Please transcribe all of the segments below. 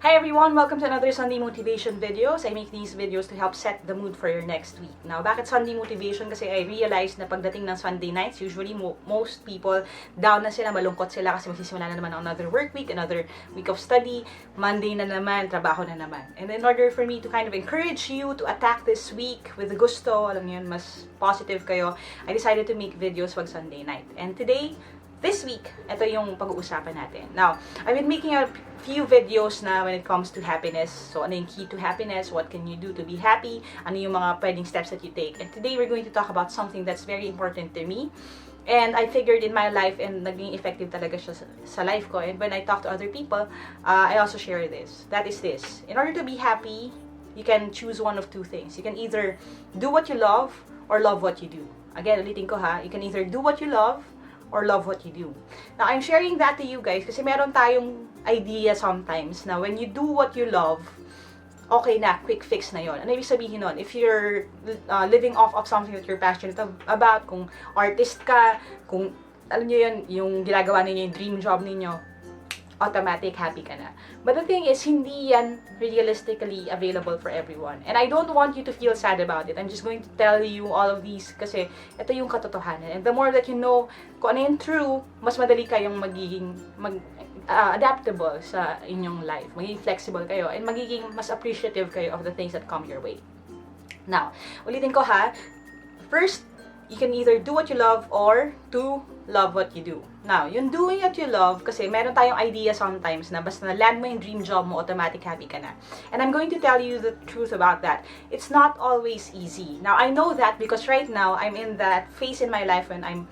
Hi everyone! Welcome to another Sunday Motivation videos. I make these videos to help set the mood for your next week. Now, bakit Sunday Motivation? Kasi I realized na pagdating ng Sunday nights, usually most people down na sila, malungkot sila kasi magsisimula na naman another work week, another week of study, Monday na naman, trabaho na naman. And in order for me to kind of encourage you to attack this week with gusto, alam niyo yun, mas positive kayo, I decided to make videos pag Sunday night. And today, this week, ito yung pag-uusapan natin. Now, I've been making a few videos na when it comes to happiness. So, ano yung key to happiness? What can you do to be happy? Ano yung mga pwedeng steps that you take? And today, we're going to talk about something that's very important to me. And I figured in my life, and naging effective talaga siya sa life ko. And when I talk to other people, I also share this. That is this. In order to be happy, you can choose one of two things. You can either do what you love or love what you do. Again, ulitin ko ha. You can either do what you love or love what you do. Now, I'm sharing that to you guys kasi meron tayong idea sometimes na when you do what you love, okay na, quick fix na yon. Ano ibig sabihin nun? If you're living off of something that you're passionate about, kung artist ka, kung, alam nyo yun, yung ginagawa ninyo, yung dream job ninyo, automatic happy ka na. But the thing is, hindi yan realistically available for everyone. And I don't want you to feel sad about it. I'm just going to tell you all of these kasi ito yung katotohanan. And the more that you know kung ano yung true, mas madali kayong magiging adaptable sa inyong life. Magiging flexible kayo and magiging mas appreciative kayo of the things that come your way. Now, ulitin ko ha. First, you can either do what you love or to love what you do. Now, yung doing what you love, kasi meron tayong idea sometimes na basta na-land mo yung dream job mo, automatic happy ka na. And I'm going to tell you the truth about that. It's not always easy. Now, I know that because right now, I'm in that phase in my life when I'm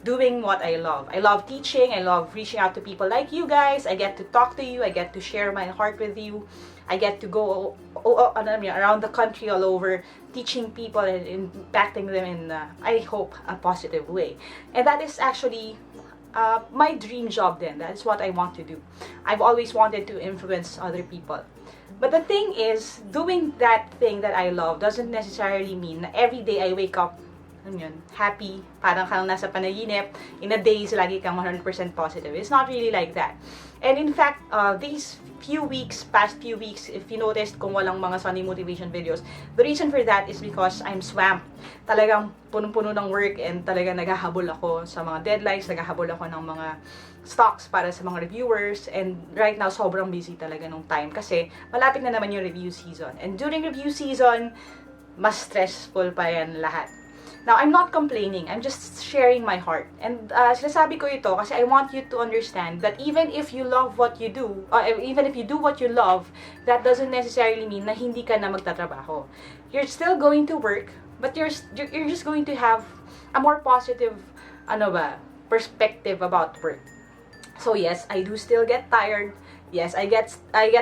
doing what I love. I love teaching. I love reaching out to people like you guys. I get to talk to you. I get to share my heart with you. I get to go around the country all over teaching people and impacting them in, I hope, a positive way. And that is actually my dream job then. That is what I want to do. I've always wanted to influence other people. But the thing is, doing that thing that I love doesn't necessarily mean na every day I wake up happy, parang kang nasa panaginip, in a day, lagi kang 100% positive. It's not really like that. And in fact, these past few weeks, if you noticed kung walang mga Sunday motivation videos, the reason for that is because I'm swamped. Talagang punong-puno ng work and talagang naghahabol ako sa mga deadlines, naghahabol ako ng mga stocks para sa mga reviewers, and right now, sobrang busy talaga nung time kasi malapit na naman yung review season. And during review season, mas stressful pa yan lahat. Now, I'm not complaining. I'm just sharing my heart. And sinasabi ko ito kasi I want you to understand that even if you love what you do, or even if you do what you love, that doesn't necessarily mean na hindi ka na magtatrabaho. You're still going to work, but you're just going to have a more positive perspective about work. So yes, I do still get tired. Yes, I get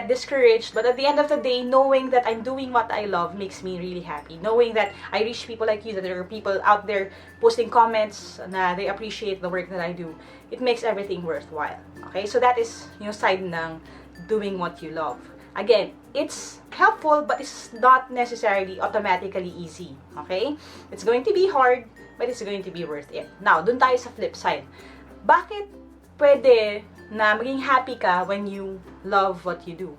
discouraged, but at the end of the day, knowing that I'm doing what I love makes me really happy. Knowing that I reach people like you, that there are people out there posting comments na they appreciate the work that I do, it makes everything worthwhile. Okay, so that is yung side ng doing what you love. Again, it's helpful, but it's not necessarily automatically easy. Okay, it's going to be hard, but it's going to be worth it. Now, dun tayo sa flip side. Bakit pwede na maging happy ka when you love what you do?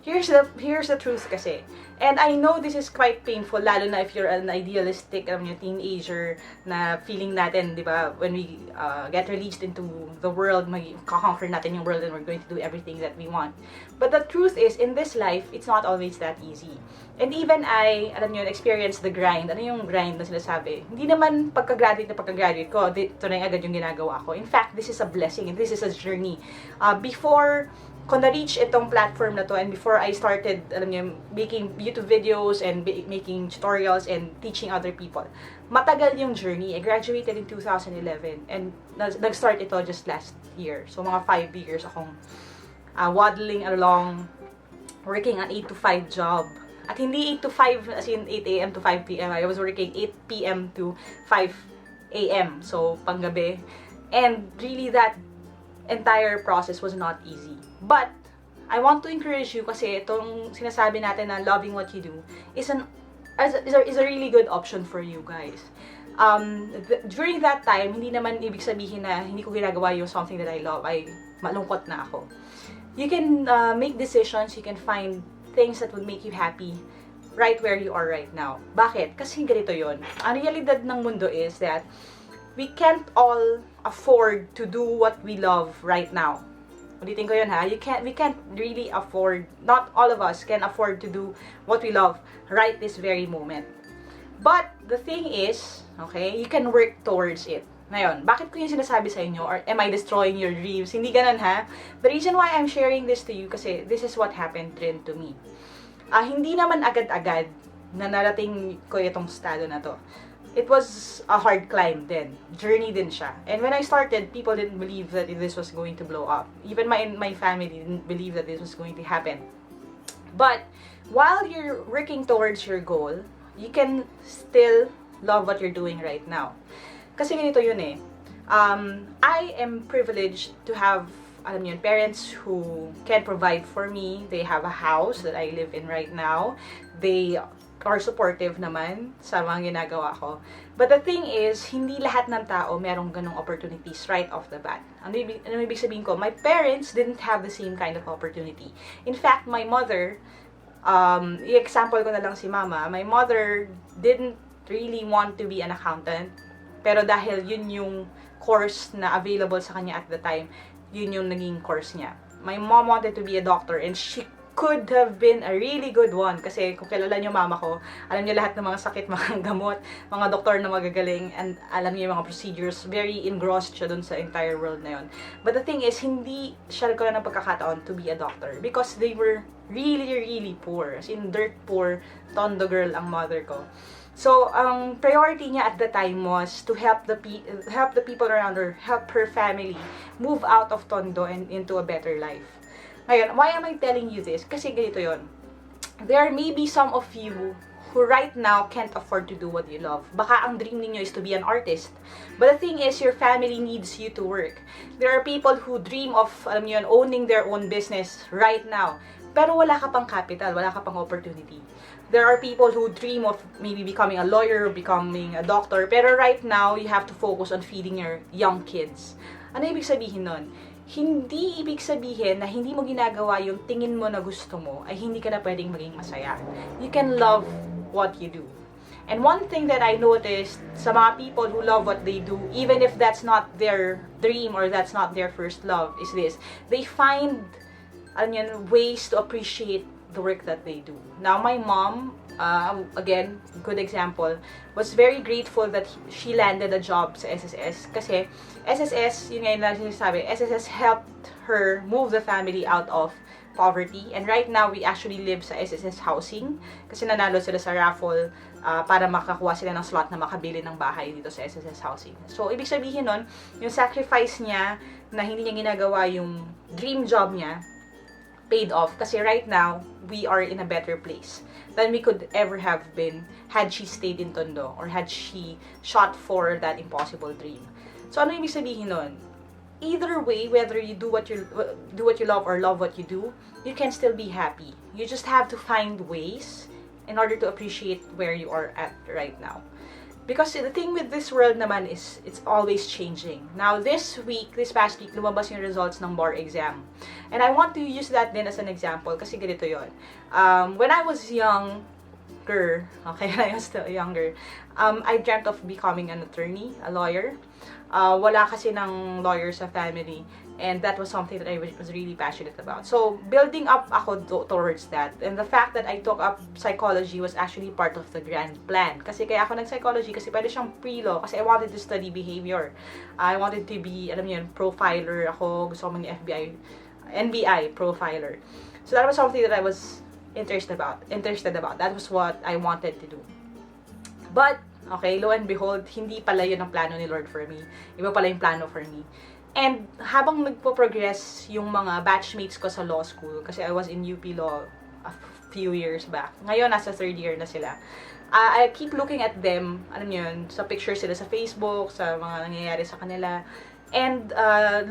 Here's the truth kasi. And I know this is quite painful, lalo na if you're an idealistic teenager na feeling natin, di ba, when we get released into the world, mag-conquer natin yung world and we're going to do everything that we want. But the truth is, in this life, it's not always that easy. And even I, experience the grind. Ano yung grind na sinasabi? Hindi naman pagka-graduate ko, ito na yung agad yung ginagawa ko. In fact, this is a blessing and this is a journey. Before ko na-reach itong platform na to and before I started, making YouTube videos and making tutorials and teaching other people, matagal yung journey. I graduated in 2011 and nag-start ito just last year. So, mga 5 years akong waddling along, working an 8 to 5 job. At hindi 8 to 5 as in 8 a.m. to 5 p.m. I was working 8 p.m. to 5 a.m. So, panggabi. And really that entire process was not easy. But I want to encourage you kasi itong sinasabi natin na loving what you do is a really good option for you guys. During that time, hindi naman ibig sabihin na hindi ko ginagawa yung something that I love, ay malungkot na ako. You can make decisions, you can find things that would make you happy right where you are right now. Bakit? Kasi ganito yon. Ang realidad ng mundo is that we can't all afford to do what we love right now. Ulitin ko yun ha, we can't really afford, not all of us can afford to do what we love right this very moment. But the thing is, okay, you can work towards it. Ngayon, bakit ko yung sinasabi sa inyo, or am I destroying your dreams? Hindi ganun ha. The reason why I'm sharing this to you, kasi this is what happened rin to me. Hindi naman agad-agad na narating ko itong estado na to. It was a hard climb din. Journey din siya. And when I started, people didn't believe that this was going to blow up. Even my family didn't believe that this was going to happen. But, while you're working towards your goal, you can still love what you're doing right now. Kasi ganito yun eh. I am privileged to have, alam yun, parents who can provide for me. They have a house that I live in right now. They are supportive naman sa mga ginagawa ko. But the thing is, hindi lahat ng tao merong ganong opportunities right off the bat. Ano ibig sabihin ko? My parents didn't have the same kind of opportunity. In fact, my mother, i-example ko na lang si mama, my mother didn't really want to be an accountant. Pero dahil yun yung course na available sa kanya at the time, yun yung naging course niya. My mom wanted to be a doctor and she could have been a really good one. Kasi kung kilala niyo mama ko, alam niyo lahat ng mga sakit, mga gamot, mga doktor na magagaling, and alam niyo yung mga procedures. Very engrossed siya dun sa entire world na yun. But the thing is, hindi siya nagkaroon ng pagkakataon to be a doctor. Because they were really, really poor. As in, dirt poor, tondo girl ang mother ko. So, ang priority niya at the time was to help the people around her, help her family move out of tondo and into a better life. Ngayon, why am I telling you this? Kasi ganito yon. There may be some of you who right now can't afford to do what you love. Baka ang dream niyo is to be an artist. But the thing is, your family needs you to work. There are people who dream of, alam niyo yun, owning their own business right now. Pero wala ka pang capital, wala ka pang opportunity. There are people who dream of maybe becoming a lawyer or becoming a doctor. Pero right now, you have to focus on feeding your young kids. Ano ibig sabihin nun? Hindi ibig sabihin na hindi mo ginagawa yung tingin mo na gusto mo, ay hindi ka na pwedeng maging masaya. You can love what you do. And one thing that I noticed sa mga people who love what they do, even if that's not their dream or that's not their first love, is this. They find ways to appreciate the work that they do. Now, my mom, again, good example, was very grateful that she landed a job sa SSS. Kasi SSS, yun nga yung sinasabi, SSS helped her move the family out of poverty. And right now, we actually live sa SSS housing. Kasi nanalo sila sa raffle para makakuha sila ng slot na makabili ng bahay dito sa SSS housing. So, ibig sabihin nun, yung sacrifice niya na hindi niya ginagawa yung dream job niya, paid off. Kasi right now, we are in a better place than we could ever have been had she stayed in Tondo or had she shot for that impossible dream. So, ano ibig sabihin nun? Either way, whether you do what you love or love what you do, you can still be happy. You just have to find ways in order to appreciate where you are at right now. Because the thing with this world naman is, it's always changing. Now, this past week, lumabas yung results ng bar exam. And I want to use that din as an example, kasi ganito yun. When I was younger, okay, I was still younger, I dreamt of becoming an attorney, a lawyer. Wala kasi ng lawyer sa family. And that was something that I was really passionate about. So, building up ako towards that. And the fact that I took up psychology was actually part of the grand plan. Kasi kaya ako nag-psychology kasi pwede siyang pre-law. Kasi I wanted to study behavior. I wanted to be, alam niyo yun, profiler ako. Gusto ko maging NBI profiler. So, that was something that I was interested about. That was what I wanted to do. But, okay, lo and behold, hindi pala yun ang plano ni Lord for me. Iba pala yung plano for me. And habang nagpo-progress yung mga batchmates ko sa law school, kasi I was in UP Law a few years back. Ngayon, nasa third year na sila. I keep looking at them, alam niyo yun, sa pictures sila sa Facebook, sa mga nangyayari sa kanila, and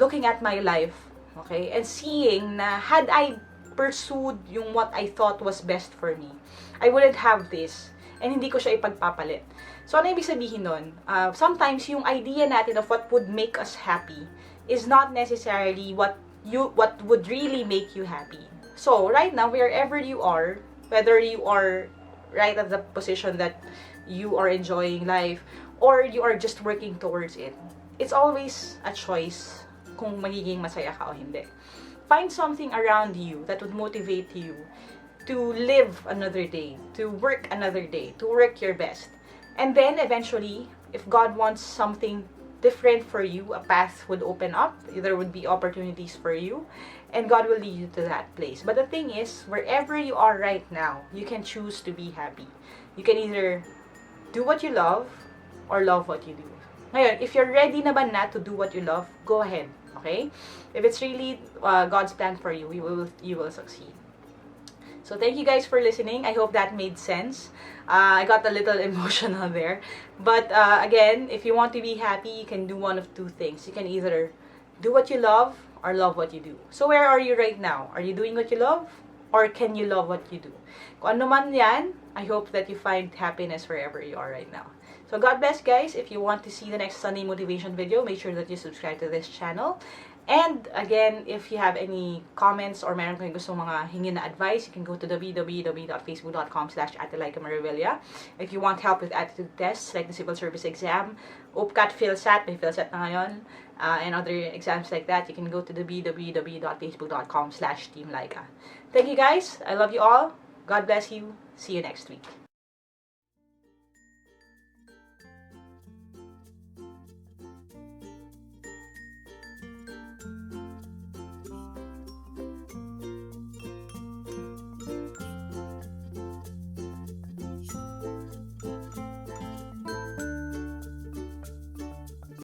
looking at my life, okay, and seeing na had I pursued yung what I thought was best for me, I wouldn't have this, and hindi ko siya ipagpapalit. So, ano ibig sabihin nun? Sometimes, yung idea natin of what would make us happy is not necessarily what what would really make you happy. So, right now, wherever you are, whether you are right at the position that you are enjoying life, or you are just working towards it, it's always a choice kung magiging masaya ka o hindi. Find something around you that would motivate you to live another day, to work another day, to work your best. And then, eventually, if God wants something different for you, a path would open up, there would be opportunities for you, and God will lead you to that place. But the thing is, wherever you are right now, you can choose to be happy. You can either do what you love or love what you do. Ngayon, if you're ready naman na to do what you love, go ahead, okay? If it's really God's plan for you, you will succeed. So thank you guys for listening. I hope that made sense. I got a little emotional there. But again, if you want to be happy, you can do one of two things. You can either do what you love or love what you do. So where are you right now? Are you doing what you love? Or can you love what you do? Kung ano man yan, I hope that you find happiness wherever you are right now. So God bless, guys. If you want to see the next Sunday motivation video, make sure that you subscribe to this channel. And again, if you have any comments or meron kayong gusto mga hingin na advice, you can go to www.facebook.com/atelikemarivilla. If you want help with attitude tests like the civil service exam, OPCAT, PhilSat, may PhilSat na ngayon, and other exams like that, you can go to www.facebook.com/Team Lyqa. Thank you guys. I love you all. God bless you. See you next week.